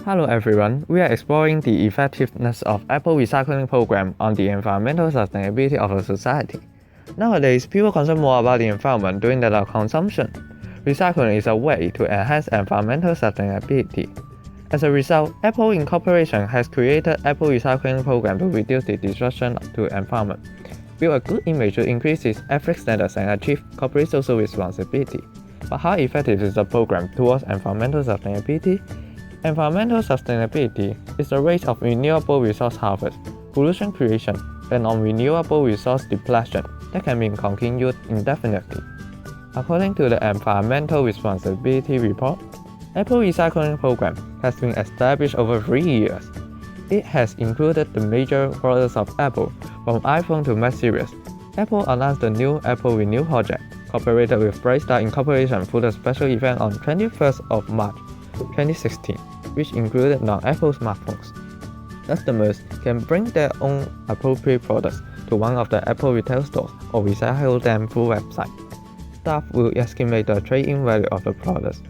Hello everyone, we are exploring the effectiveness of Apple recycling program on the environmental sustainability of a society. Nowadays, people concern more about the environment during their consumption. Recycling is a way to enhance environmental sustainability. As a result, Apple Incorporation has created Apple Recycling Program to reduce the disruption to the environment, build a good image to increase its ethics standards and achieve corporate social responsibility. But how effective is the program towards environmental sustainability? Environmental sustainability is the rate of renewable resource harvest, pollution creation, and non-renewable resource depletion that can be continued indefinitely. According to the Environmental Responsibility Report, Apple Recycling Program has been established over 3 years. It has included the major products of Apple, from iPhone to Mac series. Apple announced the new Apple Renew project, cooperated with Brightstar Incorporation for the special event on 21st of March 2016, which included non-Apple smartphones. Customers can bring their own appropriate products to one of the Apple retail stores or recycle them through website. Staff will estimate the trade-in value of the products.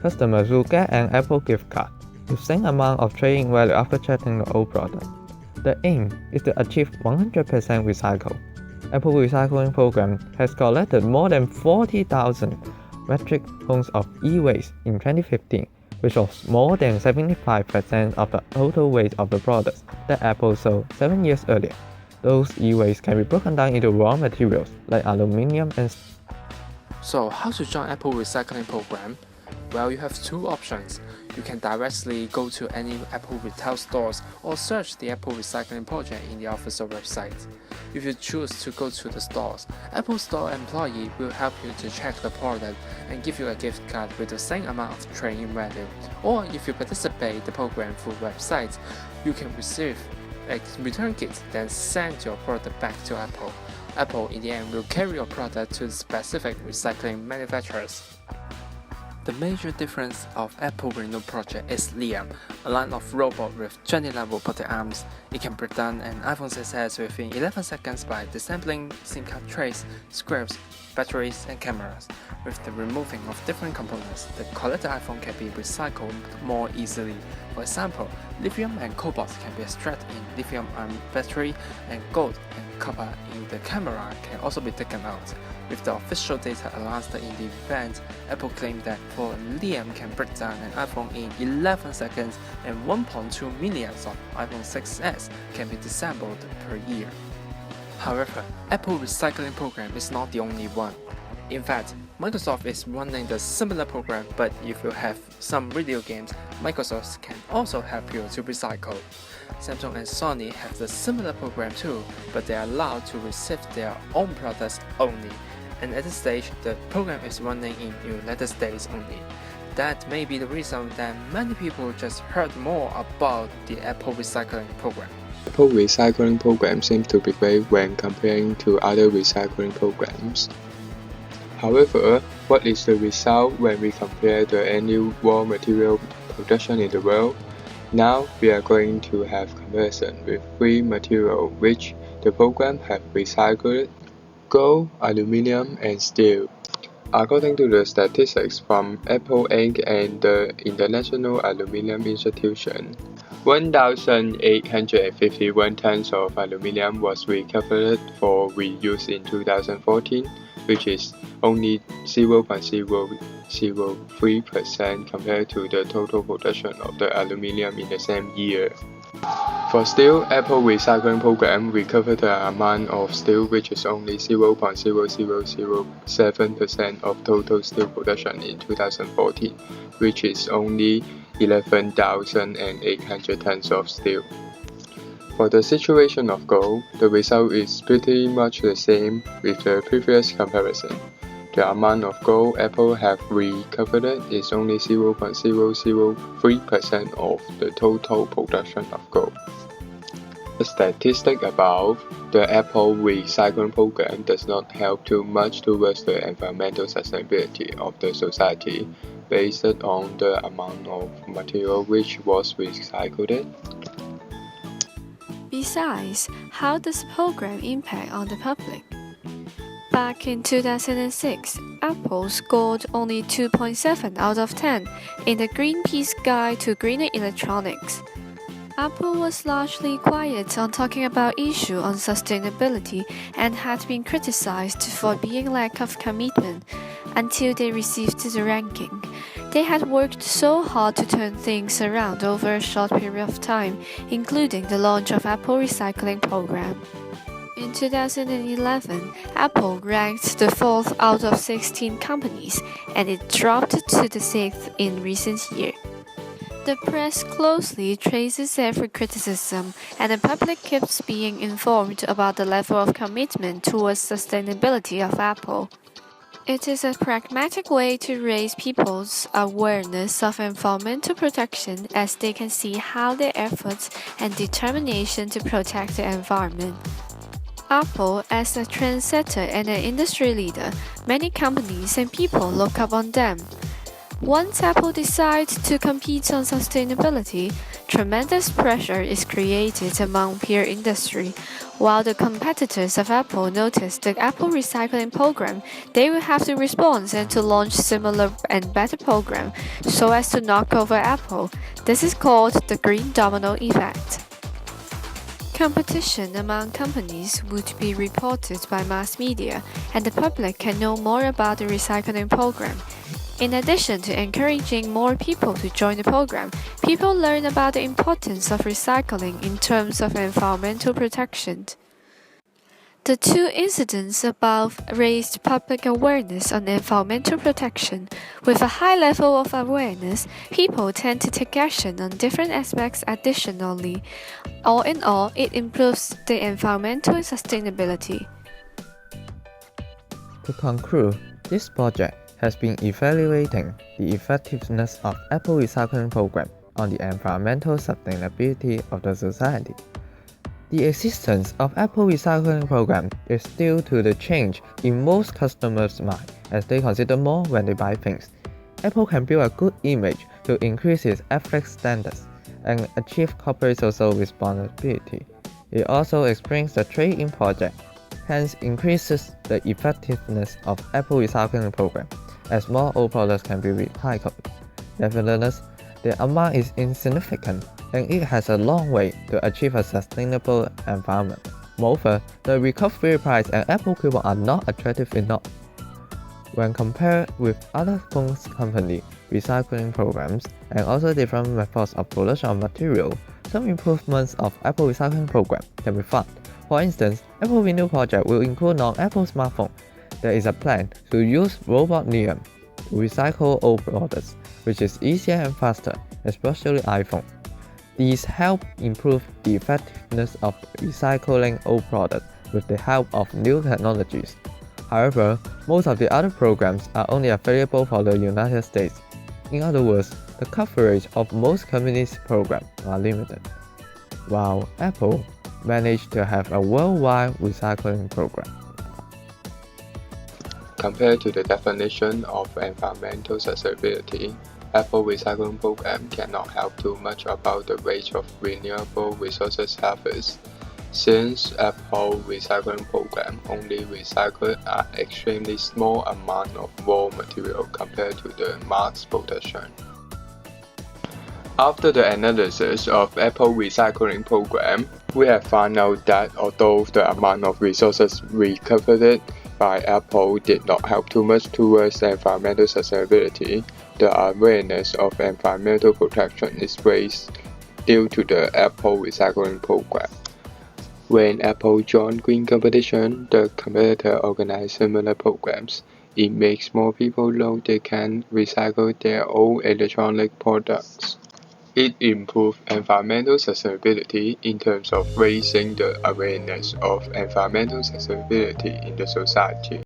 Customers will get an Apple gift card with same amount of trade-in value after checking the old product. The aim is to achieve 100% recycle. Apple Recycling Program has collected more than 40,000 metric tons of e-waste in 2015, which was more than 75% of the total weight of the products that Apple sold 7 years earlier. Those e-waste can be broken down into raw materials like aluminum and So how to join Apple Recycling Program? Well, you have two options. You can directly go to any Apple retail stores or search the Apple Recycling Project in the official website. If you choose to go to the stores, Apple Store employee will help you to check the product and give you a gift card with the same amount of trade-in value. Or if you participate in the program through website, you can receive a return kit, then send your product back to Apple. Apple in the end will carry your product to the specific recycling manufacturers. The major difference of Apple Renew project is Liam, a line of robot with 20 robotic arms. It can break down an iPhone 6s within 11 seconds by disassembling SIM card trays, screws, batteries, and cameras. With the removing of different components, the collected iPhone can be recycled more easily. For example, lithium and cobalt can be extracted in lithium-ion battery, and gold and copper in the camera can also be taken out. With the official data announced in the event, Apple claimed that for Liam can break down an iPhone in 11 seconds and 1.2 million of iPhone 6s can be disassembled per year. However, Apple Recycling Program is not the only one. In fact, Microsoft is running the similar program, but if you have some video games, Microsoft can also help you to recycle. Samsung and Sony have the similar program too, but they are allowed to receive their own products only. And at this stage, the program is running in United States only. That may be the reason that many people just heard more about the Apple Recycling Program. Apple Recycling Program seems to be great when comparing to other recycling programs. However, what is the result when we compare the annual raw material production in the world? Now we are going to have comparison with three materials which the program have recycled: gold, aluminum, and steel. According to the statistics from Apple Inc. and the International Aluminum Institution, 1,851 tons of aluminum was recovered for reuse in 2014, which is only 0.003% compared to the total production of the aluminum in the same year. For steel, Apple Recycling Program recovered the amount of steel which is only 0.0007% of total steel production in 2014, which is only 11,800 tons of steel. For the situation of gold, the result is pretty much the same with the previous comparison. The amount of gold Apple have recovered is only 0.003% of the total production of gold. The statistic above the Apple Recycling Program does not help too much towards the environmental sustainability of the society based on the amount of material which was recycled. Besides, how does the program impact on the public? Back in 2006, Apple scored only 2.7 out of 10 in the Greenpeace Guide to Greener Electronics. Apple was largely quiet on talking about issues on sustainability and had been criticized for being lack of commitment until they received the ranking. They had worked so hard to turn things around over a short period of time, including the launch of Apple Recycling Program. In 2011, Apple ranked the 4th out of 16 companies, and it dropped to the 6th in recent years. The press closely traces every criticism, and the public keeps being informed about the level of commitment towards sustainability of Apple. It is a pragmatic way to raise people's awareness of environmental protection, as they can see how their efforts and determination to protect the environment. Apple, as a trendsetter and an industry leader, many companies and people look up on them. Once Apple decides to compete on sustainability, tremendous pressure is created among peer industry. While the competitors of Apple notice the Apple Recycling Program, they will have to respond and to launch similar and better program so as to knock over Apple. This is called the green domino effect. Competition among companies would be reported by mass media, and the public can know more about the recycling program. In addition to encouraging more people to join the program, people learn about the importance of recycling in terms of environmental protection. The two incidents above raised public awareness on environmental protection. With a high level of awareness, people tend to take action on different aspects additionally. All in all, it improves the environmental sustainability. To conclude, this project has been evaluating the effectiveness of Apple Recycling Program on the environmental sustainability of the society. The existence of Apple Recycling Program is due to the change in most customers' mind as they consider more when they buy things. Apple can build a good image to increase its ethics standards and achieve corporate social responsibility. It also explains the trade-in project, hence increases the effectiveness of Apple Recycling Program as more old products can be recycled. Nevertheless, the amount is insignificant and it has a long way to achieve a sustainable environment. Moreover, the recovery price and Apple coupon are not attractive enough. When compared with other phone company recycling programs and also different methods of production of material, some improvements of Apple Recycling Program can be found. For instance, Apple Renew project will include non-Apple smartphone. There is a plan to use Robot Liam to recycle old products, which is easier and faster, especially iPhone. These help improve the effectiveness of recycling old products with the help of new technologies. However, most of the other programs are only available for the United States. In other words, the coverage of most companies' programs are limited, while Apple managed to have a worldwide recycling program. Compared to the definition of environmental sustainability, Apple Recycling Program cannot help too much about the range of renewable resources harvest, since Apple Recycling Program only recycles an extremely small amount of raw material compared to the mass production. After the analysis of Apple Recycling Program, we have found out that although the amount of resources recovered by Apple did not help too much towards environmental sustainability, the awareness of environmental protection is raised due to the Apple Recycling Program. When Apple joined Green Competition, the competitor organized similar programs. It makes more people know they can recycle their old electronic products. It improves environmental sustainability in terms of raising the awareness of environmental sustainability in the society.